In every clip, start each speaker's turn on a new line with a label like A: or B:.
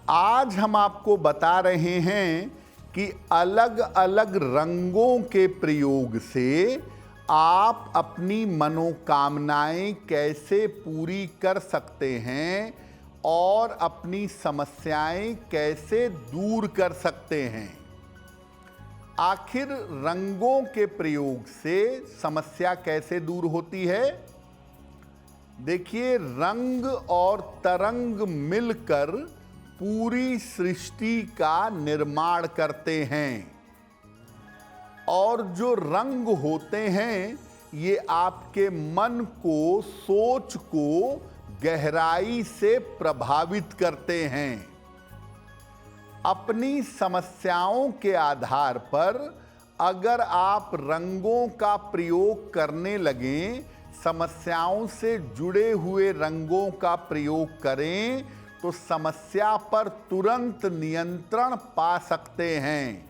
A: आज हम आपको बता रहे हैं कि अलग अलग रंगों के प्रयोग से आप अपनी मनोकामनाएं कैसे पूरी कर सकते हैं और अपनी समस्याएं कैसे दूर कर सकते हैं। आखिर रंगों के प्रयोग से समस्या कैसे दूर होती है? देखिए, रंग और तरंग मिलकर पूरी सृष्टि का निर्माण करते हैं और जो रंग होते हैं ये आपके मन को, सोच को गहराई से प्रभावित करते हैं। अपनी समस्याओं के आधार पर अगर आप रंगों का प्रयोग करने लगें, समस्याओं से जुड़े हुए रंगों का प्रयोग करें तो समस्या पर तुरंत नियंत्रण पा सकते हैं।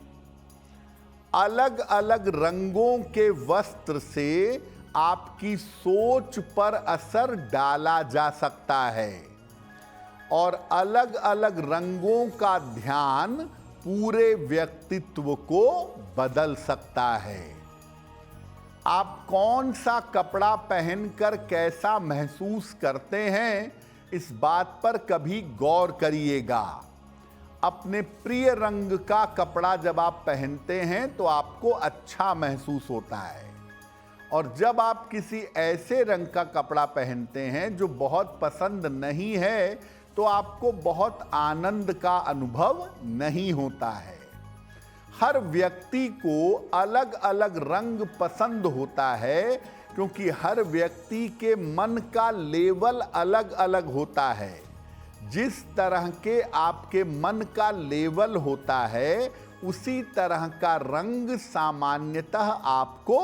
A: अलग अलग रंगों के वस्त्र से आपकी सोच पर असर डाला जा सकता है और अलग अलग रंगों का ध्यान पूरे व्यक्तित्व को बदल सकता है। आप कौन सा कपड़ा पहनकर कैसा महसूस करते हैं, इस बात पर कभी गौर करिएगा। अपने प्रिय रंग का कपड़ा जब आप पहनते हैं तो आपको अच्छा महसूस होता है और जब आप किसी ऐसे रंग का कपड़ा पहनते हैं जो बहुत पसंद नहीं है तो आपको बहुत आनंद का अनुभव नहीं होता है। हर व्यक्ति को अलग अलग रंग पसंद होता है क्योंकि हर व्यक्ति के मन का लेवल अलग अलग होता है। जिस तरह के आपके मन का लेवल होता है उसी तरह का रंग सामान्यतः आपको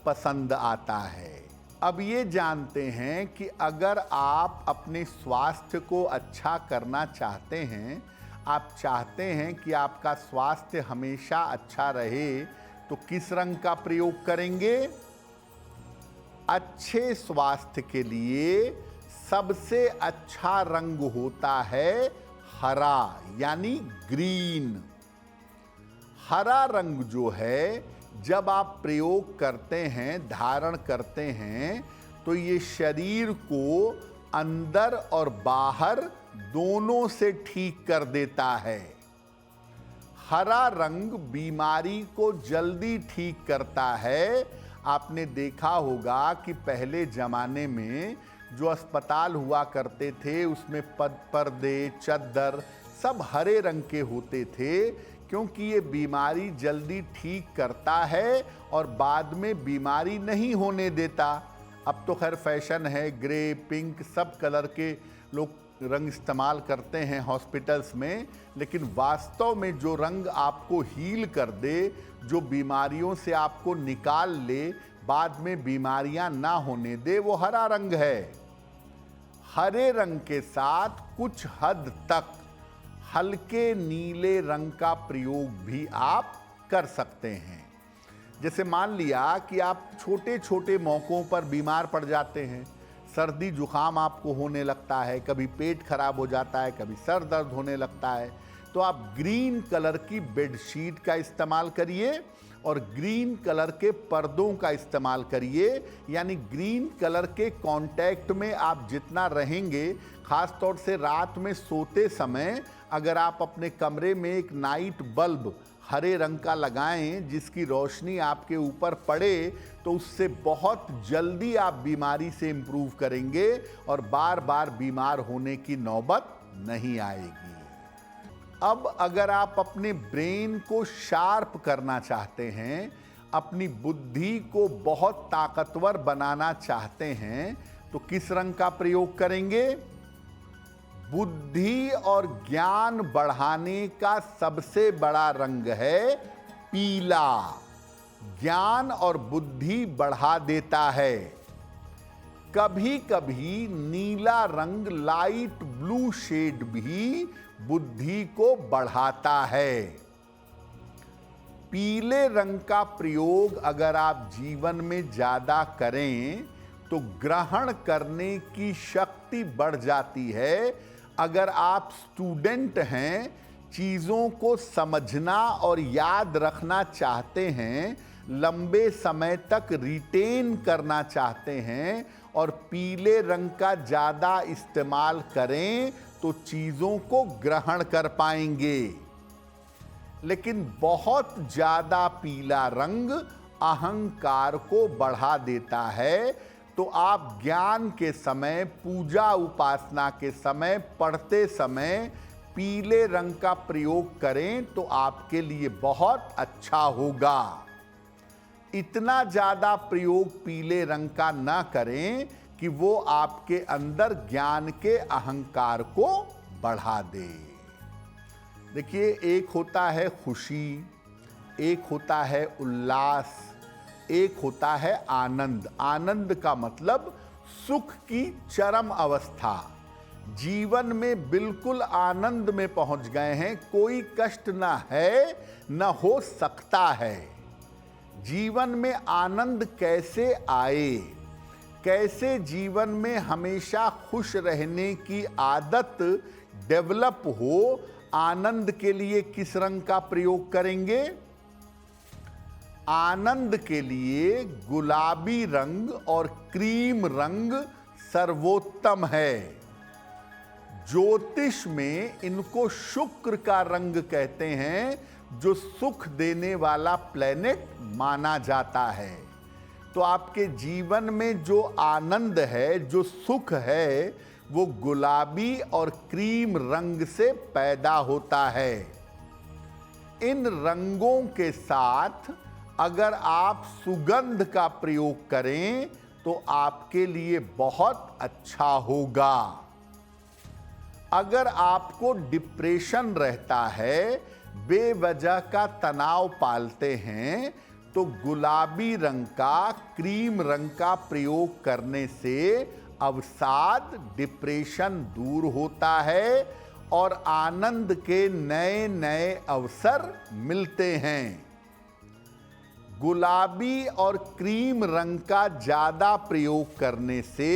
A: पसंद आता है। अब ये जानते हैं कि अगर आप अपने स्वास्थ्य को अच्छा करना चाहते हैं, आप चाहते हैं कि आपका स्वास्थ्य हमेशा अच्छा रहे, तो किस रंग का प्रयोग करेंगे? अच्छे स्वास्थ्य के लिए सबसे अच्छा रंग होता है हरा, यानी ग्रीन। हरा रंग जो है जब आप प्रयोग करते हैं, धारण करते हैं, तो ये शरीर को अंदर और बाहर दोनों से ठीक कर देता है। हरा रंग बीमारी को जल्दी ठीक करता है। आपने देखा होगा कि पहले जमाने में जो अस्पताल हुआ करते थे उसमें पर्दे, चद्दर सब हरे रंग के होते थे क्योंकि ये बीमारी जल्दी ठीक करता है और बाद में बीमारी नहीं होने देता। अब तो खैर फैशन है, ग्रे, पिंक सब कलर के लोग रंग इस्तेमाल करते हैं हॉस्पिटल्स में, लेकिन वास्तव में जो रंग आपको हील कर दे, जो बीमारियों से आपको निकाल ले, बाद में बीमारियां ना होने दे, वो हरा रंग है। हरे रंग के साथ कुछ हद तक हल्के नीले रंग का प्रयोग भी आप कर सकते हैं। जैसे मान लिया कि आप छोटे छोटे मौकों पर बीमार पड़ जाते हैं, सर्दी जुकाम आपको होने लगता है, कभी पेट खराब हो जाता है, कभी सर दर्द होने लगता है, तो आप ग्रीन कलर की बेडशीट का इस्तेमाल करिए और ग्रीन कलर के पर्दों का इस्तेमाल करिए। यानी ग्रीन कलर के कांटेक्ट में आप जितना रहेंगे, खास तौर से रात में सोते समय अगर आप अपने कमरे में एक नाइट बल्ब हरे रंग का लगाएं जिसकी रोशनी आपके ऊपर पड़े, तो उससे बहुत जल्दी आप बीमारी से इम्प्रूव करेंगे और बार बार बीमार होने की नौबत नहीं आएगी। अब अगर आप अपने ब्रेन को शार्प करना चाहते हैं, अपनी बुद्धि को बहुत ताकतवर बनाना चाहते हैं, तो किस रंग का प्रयोग करेंगे? बुद्धि और ज्ञान बढ़ाने का सबसे बड़ा रंग है पीला। ज्ञान और बुद्धि बढ़ा देता है। कभी कभी नीला रंग, लाइट ब्लू शेड भी बुद्धि को बढ़ाता है। पीले रंग का प्रयोग अगर आप जीवन में ज्यादा करें तो ग्रहण करने की शक्ति बढ़ जाती है। अगर आप स्टूडेंट हैं, चीज़ों को समझना और याद रखना चाहते हैं, लंबे समय तक रिटेन करना चाहते हैं और पीले रंग का ज़्यादा इस्तेमाल करें तो चीज़ों को ग्रहण कर पाएंगे। लेकिन बहुत ज़्यादा पीला रंग अहंकार को बढ़ा देता है, तो आप ज्ञान के समय, पूजा उपासना के समय, पढ़ते समय पीले रंग का प्रयोग करें तो आपके लिए बहुत अच्छा होगा। इतना ज़्यादा प्रयोग पीले रंग का ना करें कि वो आपके अंदर ज्ञान के अहंकार को बढ़ा दे। देखिए, एक होता है खुशी, एक होता है उल्लास, एक होता है आनंद। आनंद का मतलब सुख की चरम अवस्था। जीवन में बिल्कुल आनंद में पहुंच गए हैं, कोई कष्ट ना है, ना हो सकता है। जीवन में आनंद कैसे आए, कैसे जीवन में हमेशा खुश रहने की आदत डेवलप हो, आनंद के लिए किस रंग का प्रयोग करेंगे? आनंद के लिए गुलाबी रंग और क्रीम रंग सर्वोत्तम है। ज्योतिष में इनको शुक्र का रंग कहते हैं, जो सुख देने वाला प्लेनेट माना जाता है। तो आपके जीवन में जो आनंद है, जो सुख है, वो गुलाबी और क्रीम रंग से पैदा होता है। इन रंगों के साथ अगर आप सुगंध का प्रयोग करें तो आपके लिए बहुत अच्छा होगा। अगर आपको डिप्रेशन रहता है, बेवजह का तनाव पालते हैं, तो गुलाबी रंग का, क्रीम रंग का प्रयोग करने से अवसाद, डिप्रेशन दूर होता है और आनंद के नए नए अवसर मिलते हैं। गुलाबी और क्रीम रंग का ज़्यादा प्रयोग करने से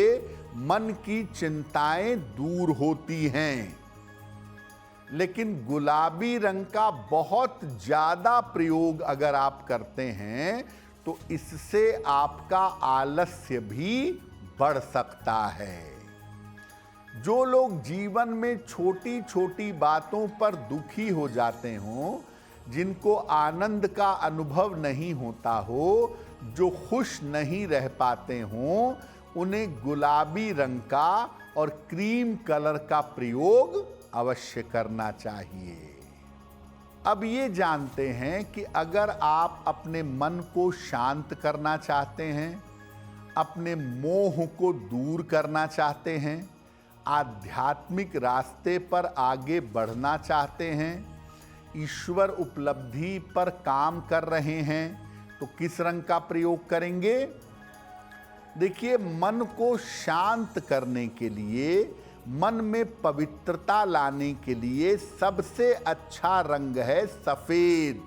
A: मन की चिंताएं दूर होती हैं। लेकिन गुलाबी रंग का बहुत ज़्यादा प्रयोग अगर आप करते हैं तो इससे आपका आलस्य भी बढ़ सकता है। जो लोग जीवन में छोटी छोटी बातों पर दुखी हो जाते हों, जिनको आनंद का अनुभव नहीं होता हो, जो खुश नहीं रह पाते हों, उन्हें गुलाबी रंग का और क्रीम कलर का प्रयोग अवश्य करना चाहिए। अब ये जानते हैं कि अगर आप अपने मन को शांत करना चाहते हैं, अपने मोह को दूर करना चाहते हैं, आध्यात्मिक रास्ते पर आगे बढ़ना चाहते हैं, ईश्वर उपलब्धि पर काम कर रहे हैं, तो किस रंग का प्रयोग करेंगे? देखिए, मन को शांत करने के लिए, मन में पवित्रता लाने के लिए सबसे अच्छा रंग है सफेद।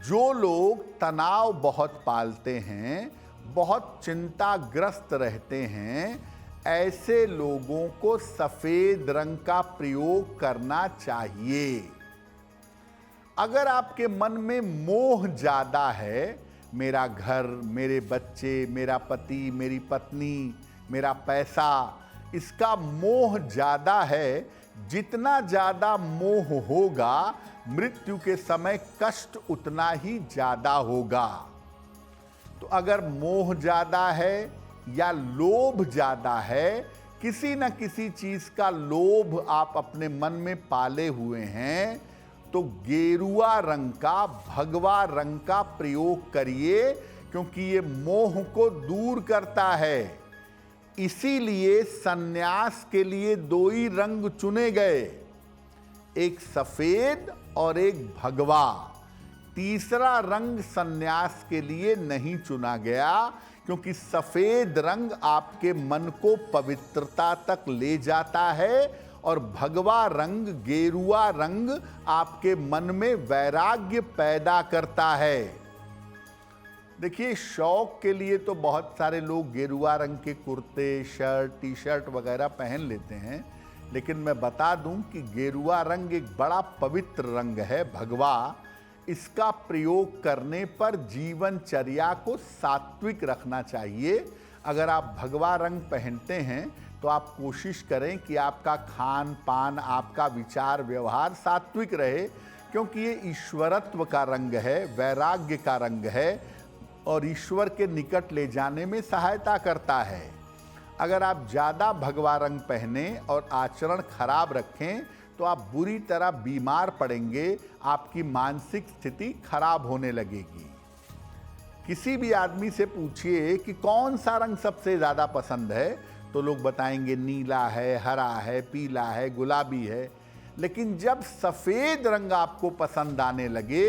A: जो लोग तनाव बहुत पालते हैं, बहुत चिंताग्रस्त रहते हैं, ऐसे लोगों को सफेद रंग का प्रयोग करना चाहिए। अगर आपके मन में मोह ज्यादा है, मेरा घर, मेरे बच्चे, मेरा पति, मेरी पत्नी, मेरा पैसा, इसका मोह ज्यादा है, जितना ज्यादा मोह होगा, मृत्यु के समय कष्ट उतना ही ज्यादा होगा। तो अगर मोह ज्यादा है या लोभ ज्यादा है, किसी न किसी चीज का लोभ आप अपने मन में पाले हुए हैं, तो गेरुआ रंग का, भगवा रंग का प्रयोग करिए, क्योंकि ये मोह को दूर करता है। इसीलिए सन्यास के लिए दो ही रंग चुने गए, एक सफेद और एक भगवा। तीसरा रंग सन्यास के लिए नहीं चुना गया, क्योंकि सफेद रंग आपके मन को पवित्रता तक ले जाता है और भगवा रंग, गेरुआ रंग आपके मन में वैराग्य पैदा करता है। देखिए, शौक के लिए तो बहुत सारे लोग गेरुआ रंग के कुर्ते, शर्ट, टी शर्ट वगैरह पहन लेते हैं, लेकिन मैं बता दूं कि गेरुआ रंग एक बड़ा पवित्र रंग है, भगवा। इसका प्रयोग करने पर जीवनचर्या को सात्विक रखना चाहिए। अगर आप भगवा रंग पहनते हैं तो आप कोशिश करें कि आपका खान पान, आपका विचार व्यवहार सात्विक रहे, क्योंकि ये ईश्वरत्व का रंग है, वैराग्य का रंग है और ईश्वर के निकट ले जाने में सहायता करता है। अगर आप ज़्यादा भगवा रंग पहने और आचरण खराब रखें तो आप बुरी तरह बीमार पड़ेंगे, आपकी मानसिक स्थिति खराब होने लगेगी। किसी भी आदमी से पूछिए कि कौन सा रंग सबसे ज़्यादा पसंद है, तो लोग बताएंगे नीला है, हरा है, पीला है, गुलाबी है। लेकिन जब सफ़ेद रंग आपको पसंद आने लगे,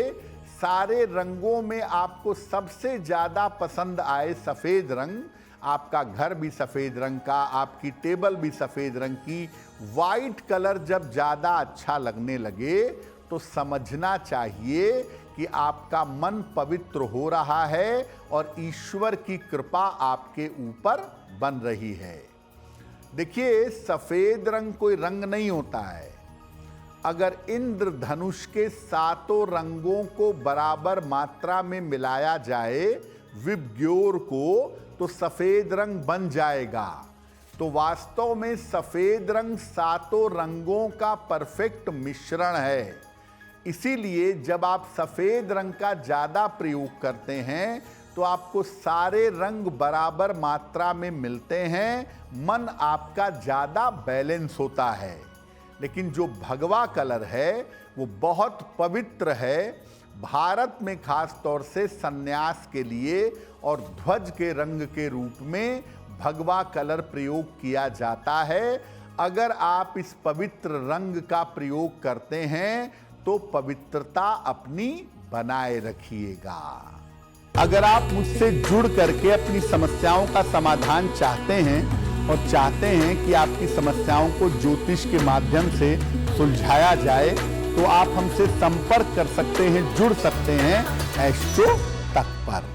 A: सारे रंगों में आपको सबसे ज़्यादा पसंद आए सफ़ेद रंग, आपका घर भी सफ़ेद रंग का, आपकी टेबल भी सफ़ेद रंग की, वाइट कलर जब ज़्यादा अच्छा लगने लगे, तो समझना चाहिए कि आपका मन पवित्र हो रहा है और ईश्वर की कृपा आपके ऊपर बन रही है। देखिए, सफ़ेद रंग कोई रंग नहीं होता है। अगर इंद्रधनुष के सातों रंगों को बराबर मात्रा में मिलाया जाए विबग्योर को, तो सफ़ेद रंग बन जाएगा। तो वास्तव में सफ़ेद रंग सातों रंगों का परफेक्ट मिश्रण है। इसीलिए जब आप सफ़ेद रंग का ज़्यादा प्रयोग करते हैं तो आपको सारे रंग बराबर मात्रा में मिलते हैं, मन आपका ज़्यादा बैलेंस होता है। लेकिन जो भगवा कलर है वो बहुत पवित्र है। भारत में खास तौर से सन्यास के लिए और ध्वज के रंग के रूप में भगवा कलर प्रयोग किया जाता है। अगर आप इस पवित्र रंग का प्रयोग करते हैं तो पवित्रता अपनी बनाए रखिएगा। अगर आप मुझसे जुड़ करके अपनी समस्याओं का समाधान चाहते हैं और चाहते हैं कि आपकी समस्याओं को ज्योतिष के माध्यम से सुलझाया जाए, तो आप हमसे संपर्क कर सकते हैं, जुड़ सकते हैं एस्ट्रो तक पर।